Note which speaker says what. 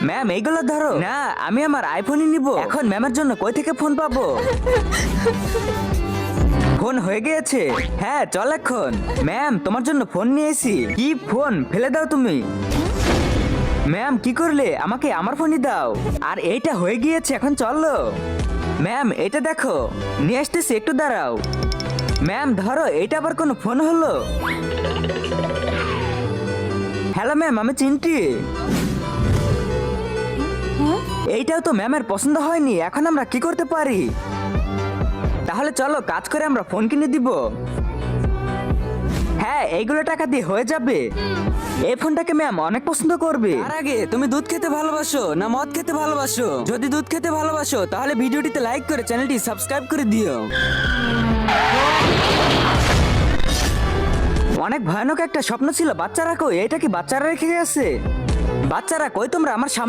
Speaker 1: Ma'am এইগুলো ধরো। না, আমি আমার আইফোনই নিব। এখন ম্যামের জন্য কই থেকে ফোন পাবো? ফোন হয়ে গিয়েছে। হ্যাঁ চল এখন। ম্যাম তোমার জন্য ফোন নিয়ে এসি। কি ফোন? ফেলে দাও তুমি। ম্যাম কি করলে? আমাকে আমার ফোনই দাও। আর এইটা হয়ে গিয়েছে, এখন চলো। ম্যাম এটা দেখো, নিয়ে আসতেছি, একটু দাঁড়াও। ম্যাম ধরো, এটা আবার কোনো ফোন হলো? হ্যালো ম্যাম, আমি চিন্টি। এইটাও তো ম্যামের পছন্দ হয়নি, এখন আমরা কি করতে পারি? তাহলে চলো কাজ করে আমরা ফোন কিনে দিব। হ্যাঁ এইগুলো টাকা দিয়ে হয়ে যাবে। এই ফোনটাকে ম্যাম অনেক পছন্দ করবে। তার আগে তুমি দুধ খেতে ভালোবাসো না মদ খেতে ভালোবাসো? যদি দুধ খেতে ভালোবাসো তাহলে ভিডিওটিতে লাইক করে চ্যানেলটি সাবস্ক্রাইব করে দিও। অনেক ভয়ানক একটা স্বপ্ন ছিল। বাচ্চারা কই? এটা কি বাচ্চারা রেখে গেছে? বাচ্চারা কই তোমরা? আমার সামনে